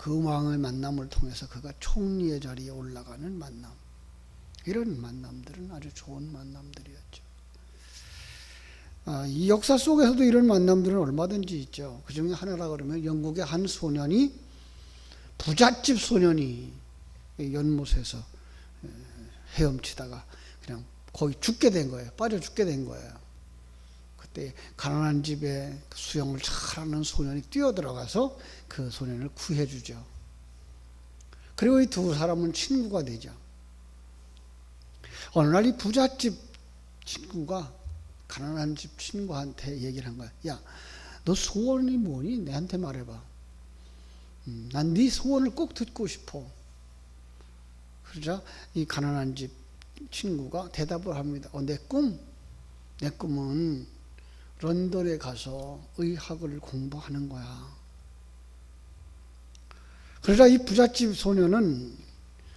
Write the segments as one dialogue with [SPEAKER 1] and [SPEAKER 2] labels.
[SPEAKER 1] 그 왕의 만남을 통해서 그가 총리의 자리에 올라가는 만남. 이런 만남들은 아주 좋은 만남들이었죠. 이 역사 속에서도 이런 만남들은 얼마든지 있죠. 그 중에 하나라 그러면 영국의 한 소년이, 부잣집 소년이 연못에서 헤엄치다가 그냥 거의 죽게 된 거예요. 빠져 죽게 된 거예요. 그때 가난한 집에 수영을 잘하는 소년이 뛰어들어가서 그 소년을 구해주죠. 그리고 이 두 사람은 친구가 되죠. 어느 날 이 부잣집 친구가 가난한 집 친구한테 얘기를 한 거야. 야, 너 소원이 뭐니? 내한테 말해봐. 난 네 소원을 꼭 듣고 싶어. 그러자 이 가난한 집 친구가 대답을 합니다. 내 꿈은 런던에 가서 의학을 공부하는 거야. 그러자 이 부잣집 소녀는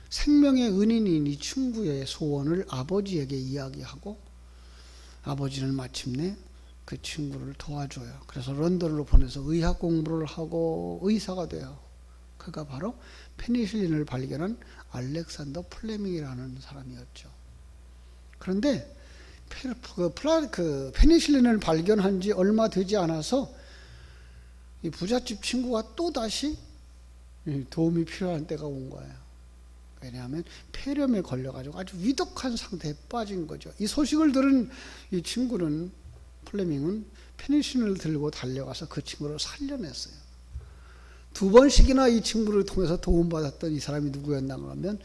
[SPEAKER 1] 생명의 은인인 이 친구의 소원을 아버지에게 이야기하고, 아버지는 마침내 그 친구를 도와줘요. 그래서 런던으로 보내서 의학 공부를 하고 의사가 돼요. 그가 바로 페니실린을 발견한 알렉산더 플레밍이라는 사람이었죠. 그런데 그 페니실린을 발견한 지 얼마 되지 않아서 이 부잣집 친구가 또 다시 도움이 필요한 때가 온 거예요. 왜냐하면 폐렴에 걸려가지고 아주 위독한 상태에 빠진 거죠. 이 소식을 들은 이 친구는, 플레밍은 페니실린을 들고 달려가서 그 친구를 살려냈어요. 두 번씩이나 이 친구를 통해서 도움받았던 이 사람이 누구였나 하면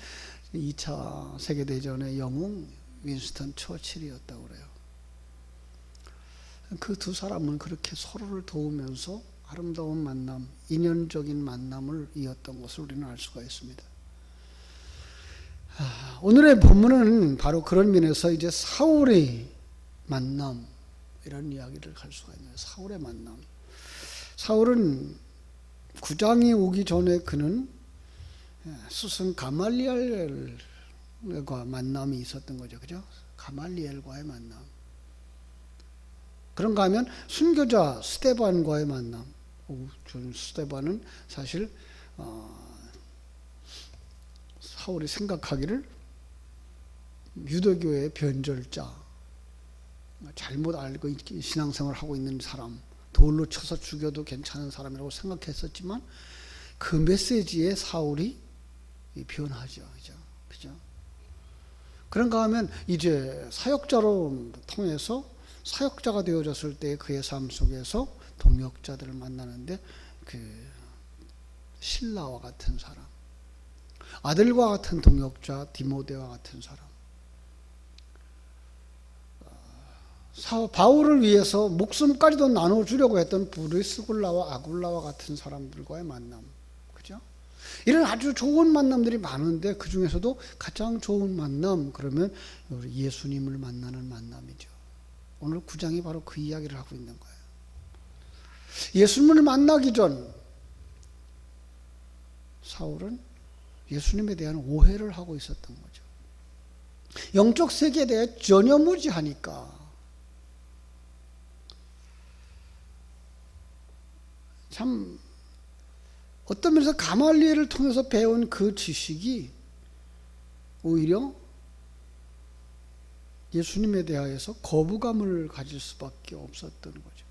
[SPEAKER 1] 2차 세계대전의 영웅 윈스턴 처칠이었다고 그래요. 그 두 사람은 그렇게 서로를 도우면서 아름다운 만남, 인연적인 만남을 이었던 것을 우리는 알 수가 있습니다. 오늘의 본문은 바로 그런 면에서 이제 사울의 만남, 이런 이야기를 할 수가 있네요. 사울의 만남. 사울은 구장이 오기 전에 그는 스승 가말리엘과 만남이 있었던 거죠. 그죠? 가말리엘과의 만남. 그런가 하면 순교자 스데반과의 만남. 스데반은 사실 사울이 생각하기를 유대교의 변절자, 잘못 알고 신앙생활을 하고 있는 사람, 돌로 쳐서 죽여도 괜찮은 사람이라고 생각했었지만 그 메시지에 사울이 변하죠. 그죠? 그런가 하면 이제 사역자로 통해서 사역자가 되어졌을 때 그의 삶 속에서 동역자들을 만나는데 그 신라와 같은 사람, 아들과 같은 동역자 디모데와 같은 사람, 바울을 위해서 목숨까지도 나눠주려고 했던 브리스굴라와 아굴라와 같은 사람들과의 만남, 그죠? 이런 아주 좋은 만남들이 많은데 그 중에서도 가장 좋은 만남, 그러면 우리 예수님을 만나는 만남이죠. 오늘 9장이 바로 그 이야기를 하고 있는 거예요. 예수님을 만나기 전 사울은 예수님에 대한 오해를 하고 있었던 거죠. 영적 세계에 대해 전혀 무지하니까. 참 어떤 면에서 가말리엘을 통해서 배운 그 지식이 오히려 예수님에 대하여서 거부감을 가질 수밖에 없었던 거죠.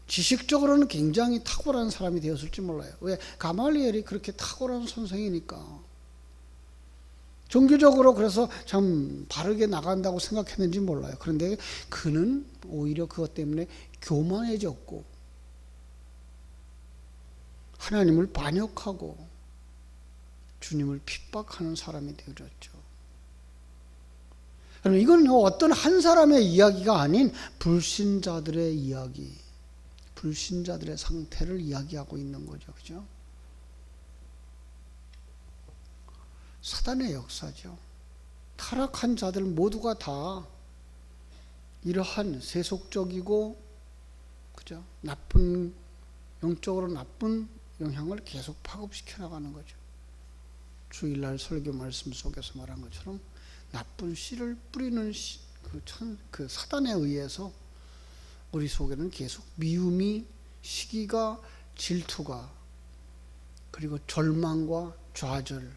[SPEAKER 1] 지식적으로는 굉장히 탁월한 사람이 되었을지 몰라요. 왜? 가말리엘이 그렇게 탁월한 선생이니까. 종교적으로 그래서 참 바르게 나간다고 생각했는지 몰라요. 그런데 그는 오히려 그것 때문에 교만해졌고 하나님을 반역하고 주님을 핍박하는 사람이 되어졌죠. 그럼 이건 어떤 한 사람의 이야기가 아닌 불신자들의 이야기, 불신자들의 상태를 이야기하고 있는 거죠. 그죠? 사단의 역사죠. 타락한 자들 모두가 다 이러한 세속적이고, 그죠? 나쁜, 영적으로 나쁜 영향을 계속 파급시켜 나가는 거죠. 주일날 설교 말씀 속에서 말한 것처럼 나쁜 씨를 뿌리는 그 사단에 의해서 우리 속에는 계속 미움이, 시기가, 질투가, 그리고 절망과 좌절,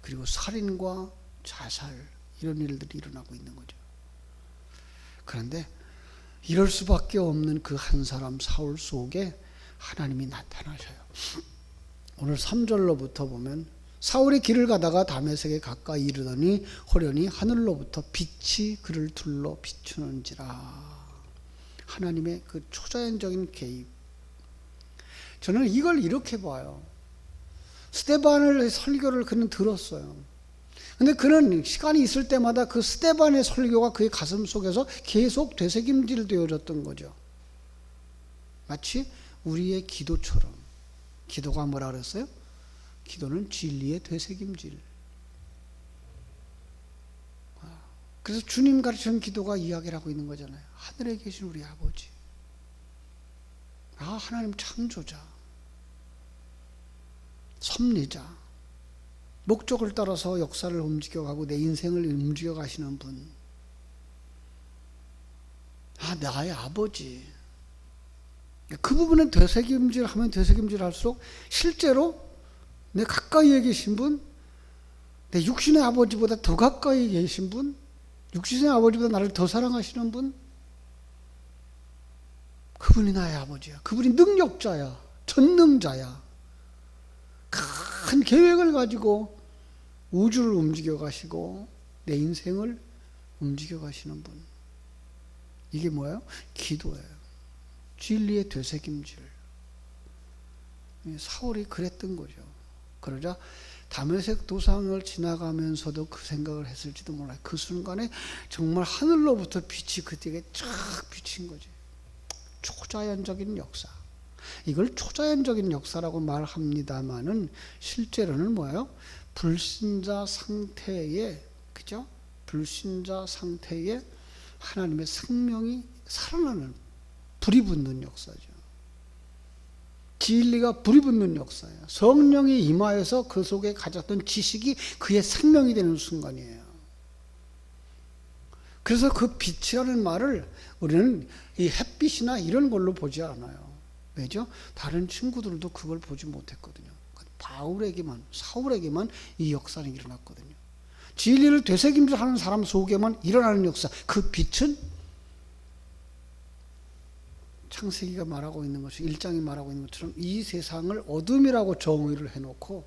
[SPEAKER 1] 그리고 살인과 자살, 이런 일들이 일어나고 있는 거죠. 그런데 이럴 수밖에 없는 그 한 사람 사울 속에 하나님이 나타나셔요. 오늘 3절로부터 보면 사울이 길을 가다가 다메섹에 가까이 이르더니 호련히 하늘로부터 빛이 그를 둘러 비추는지라. 하나님의 그 초자연적인 개입. 저는 이걸 이렇게 봐요. 스데반의 설교를 그는 들었어요. 근데 그는 시간이 있을 때마다 그 스데반의 설교가 그의 가슴 속에서 계속 되새김질 되어졌던 거죠. 마치 우리의 기도처럼. 기도가 뭐라 그랬어요? 기도는 진리의 되새김질. 그래서 주님 가르치는 기도가 이야기를 하고 있는 거잖아요. 하늘에 계신 우리 아버지. 하나님 창조자. 섭리자. 목적을 따라서 역사를 움직여가고 내 인생을 움직여 가시는 분. 나의 아버지. 그 부분은 되새김질 하면 되새김질 할수록 실제로 내 가까이에 계신 분, 내 육신의 아버지보다 더 가까이 계신 분, 육신의 아버지보다 나를 더 사랑하시는 분, 그분이 나의 아버지야. 그분이 능력자야. 전능자야. 큰 계획을 가지고 우주를 움직여 가시고 내 인생을 움직여 가시는 분. 이게 뭐예요? 기도예요. 진리의 되새김질. 사울이 그랬던 거죠. 그러자 다메섹 도상을 지나가면서도 그 생각을 했을지도 몰라요. 그 순간에 정말 하늘로부터 빛이 그에게 쫙 비친 거지. 초자연적인 역사. 이걸 초자연적인 역사라고 말합니다만은 실제로는 뭐예요? 불신자 상태에, 그죠? 불신자 상태에 하나님의 생명이 살아나는, 불이 붙는 역사죠. 진리가 불이 붙는 역사예요. 성령이 임하여서 그 속에 가졌던 지식이 그의 생명이 되는 순간이에요. 그래서 그 빛이라는 말을 우리는 이 햇빛이나 이런 걸로 보지 않아요. 왜죠? 다른 친구들도 그걸 보지 못했거든요. 바울에게만, 사울에게만 이 역사는 일어났거든요. 진리를 되새김질하는 사람 속에만 일어나는 역사, 그 빛은 창세기가 말하고 있는 것이 1장이 말하고 있는 것처럼 이 세상을 어둠이라고 정의를 해놓고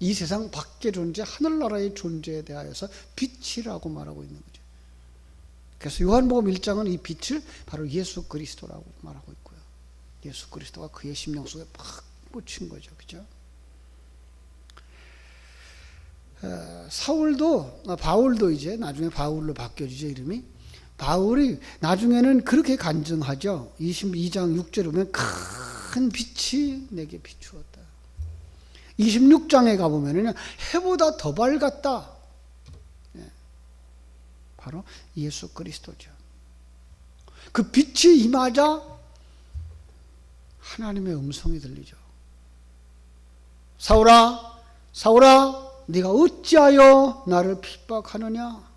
[SPEAKER 1] 이 세상 밖에 존재, 하늘나라의 존재에 대하여서 빛이라고 말하고 있는 거죠. 그래서 요한복음 1장은 이 빛을 바로 예수 그리스도라고 말하고 있고요. 예수 그리스도가 그의 심령 속에 팍 꽂힌 거죠. 그죠? 바울도 이제 나중에 바울로 바뀌어지죠, 이름이. 바울이 나중에는 그렇게 간증하죠. 22장 6절에 보면 큰 빛이 내게 비추었다. 26장에 가보면 해보다 더 밝았다. 바로 예수 그리스도죠. 그 빛이 임하자 하나님의 음성이 들리죠. 사울아, 사울아, 네가 어찌하여 나를 핍박하느냐?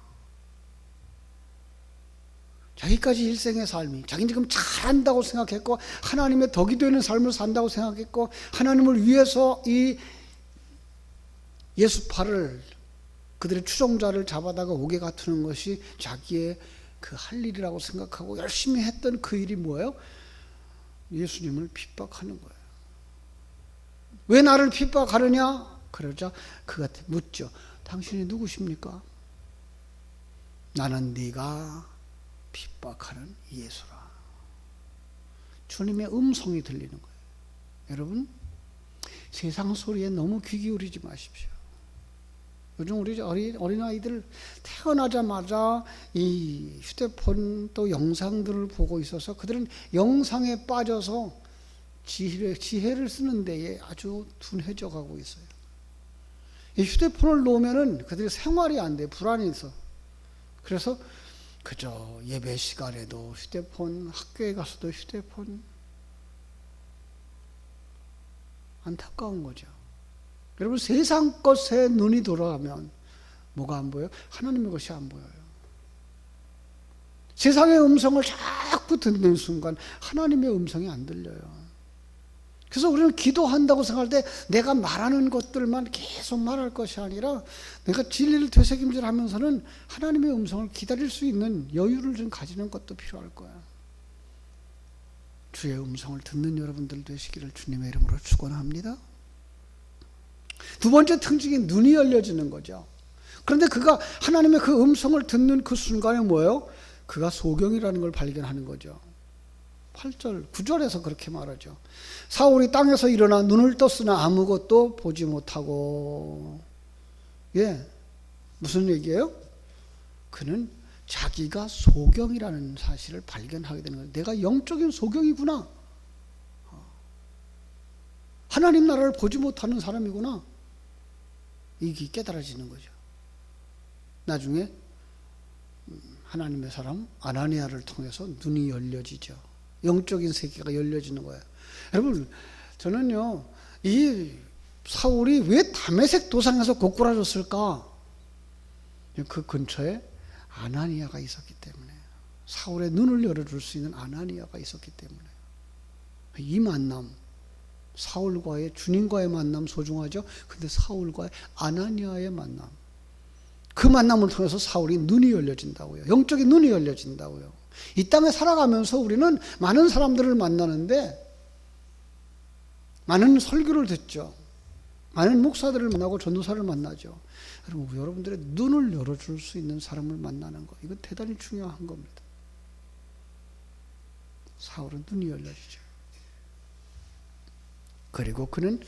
[SPEAKER 1] 자기까지 일생의 삶이, 자기는 지금 잘한다고 생각했고 하나님의 덕이 되는 삶을 산다고 생각했고 하나님을 위해서 이 예수파를, 그들의 추종자를 잡아다가 옥에 가두는 것이 자기의 그 할 일이라고 생각하고 열심히 했던 그 일이 뭐예요? 예수님을 핍박하는 거예요. 왜 나를 핍박하느냐? 그러자 그가 묻죠. 당신이 누구십니까? 나는 네가 핍박하는 예수라. 주님의 음성이 들리는 거예요. 여러분, 세상 소리에 너무 귀 기울이지 마십시오. 요즘 우리 어린아이들 태어나자마자 이 휴대폰 또 영상들을 보고 있어서 그들은 영상에 빠져서 지혜를 쓰는 데에 아주 둔해져 가고 있어요. 이 휴대폰을 놓으면은 그들이 생활이 안 돼, 불안해서. 그래서 그저 예배 시간에도 휴대폰, 학교에 가서도 휴대폰. 안타까운 거죠. 여러분, 세상 것에 눈이 돌아가면 뭐가 안 보여요? 하나님의 것이 안 보여요. 세상의 음성을 자꾸 듣는 순간 하나님의 음성이 안 들려요. 그래서 우리는 기도한다고 생각할 때 내가 말하는 것들만 계속 말할 것이 아니라 내가 진리를 되새김질 하면서는 하나님의 음성을 기다릴 수 있는 여유를 좀 가지는 것도 필요할 거야. 주의 음성을 듣는 여러분들 되시기를 주님의 이름으로 축원합니다. 두 번째 특징이 눈이 열려지는 거죠. 그런데 그가 하나님의 그 음성을 듣는 그 순간에 뭐예요? 그가 소경이라는 걸 발견하는 거죠. 8절, 9절에서 그렇게 말하죠. 사울이 땅에서 일어나 눈을 떴으나 아무것도 보지 못하고, 무슨 얘기예요? 그는 자기가 소경이라는 사실을 발견하게 되는 거예요. 내가 영적인 소경이구나. 하나님 나라를 보지 못하는 사람이구나. 이게 깨달아지는 거죠. 나중에 하나님의 사람 아나니아를 통해서 눈이 열려지죠. 영적인 세계가 열려지는 거예요. 여러분, 저는요, 이 사울이 왜 다메섹 도상에서 고꾸라졌을까? 그 근처에 아나니아가 있었기 때문에, 사울의 눈을 열어줄 수 있는 아나니아가 있었기 때문에, 이 만남, 사울과의, 주님과의 만남 소중하죠. 근데 사울과의 아나니아의 만남, 그 만남을 통해서 사울이 눈이 열려진다고요. 영적인 눈이 열려진다고요. 이 땅에 살아가면서 우리는 많은 사람들을 만나는데, 많은 설교를 듣죠. 많은 목사들을 만나고 전도사를 만나죠. 여러분들의 눈을 열어줄 수 있는 사람을 만나는 거, 이건 대단히 중요한 겁니다. 사울은 눈이 열려지죠. 그리고 그는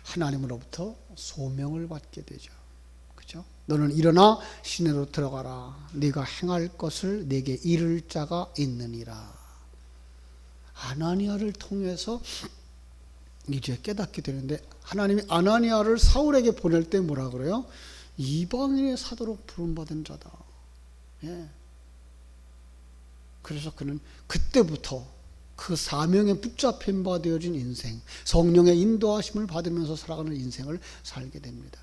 [SPEAKER 1] 하나님으로부터 소명을 받게 되죠. 그죠? 너는 일어나 시내로 들어가라. 네가 행할 것을 내게 이를 자가 있느니라. 아나니아를 통해서 이제 깨닫게 되는데, 하나님이 아나니아를 사울에게 보낼 때 뭐라 그래요? 이방인의 사도로 부름받은 자다. 그래서 그는 그때부터 그 사명에 붙잡힌 바 되어진 인생, 성령의 인도하심을 받으면서 살아가는 인생을 살게 됩니다.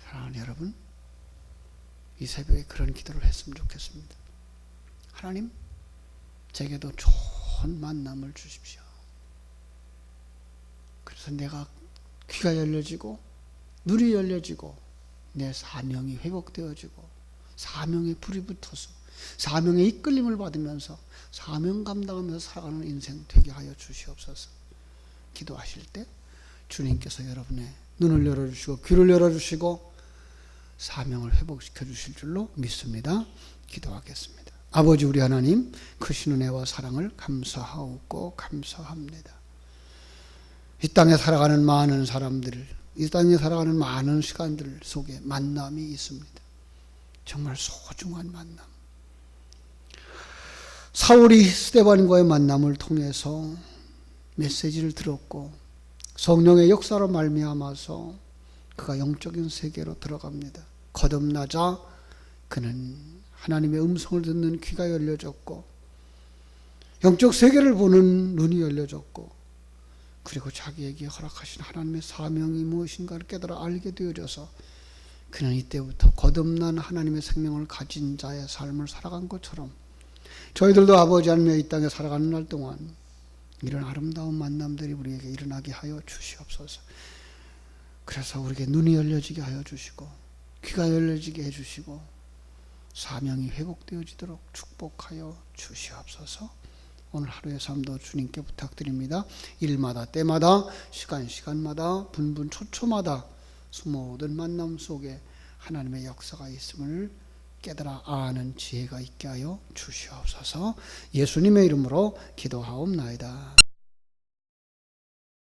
[SPEAKER 1] 사랑하는 여러분, 이 새벽에 그런 기도를 했으면 좋겠습니다. 하나님, 제게도 좋은 만남을 주십시오. 그래서 내가 귀가 열려지고 눈이 열려지고 내 사명이 회복되어지고 사명에 불이 붙어서 사명의 이끌림을 받으면서 사명 감당하면서 살아가는 인생 되게 하여 주시옵소서. 기도하실 때 주님께서 여러분의 눈을 열어주시고 귀를 열어주시고 사명을 회복시켜 주실 줄로 믿습니다. 기도하겠습니다. 아버지 우리 하나님, 크신 은혜와 사랑을 감사하고 감사합니다. 이 땅에 살아가는 많은 사람들, 이 땅에 살아가는 많은 시간들 속에 만남이 있습니다. 정말 소중한 만남. 사울이 스데반과의 만남을 통해서 메시지를 들었고 성령의 역사로 말미암아서 그가 영적인 세계로 들어갑니다. 거듭나자 그는 하나님의 음성을 듣는 귀가 열려졌고 영적 세계를 보는 눈이 열려졌고, 그리고 자기에게 허락하신 하나님의 사명이 무엇인가를 깨달아 알게 되어져서 그는 이때부터 거듭난 하나님의 생명을 가진 자의 삶을 살아간 것처럼 저희들도 아버지 하나님의 이 땅에 살아가는 날 동안 이런 아름다운 만남들이 우리에게 일어나게 하여 주시옵소서. 그래서 우리에게 눈이 열려지게 하여 주시고 귀가 열려지게 해주시고 사명이 회복되어지도록 축복하여 주시옵소서. 오늘 하루의 삶도 주님께 부탁드립니다. 일마다 때마다 시간마다 분분 초초마다 모든 만남 속에 하나님의 역사가 있음을 깨달아 아는 지혜가 있게 하여 주시옵소서. 예수님의 이름으로 기도하옵나이다.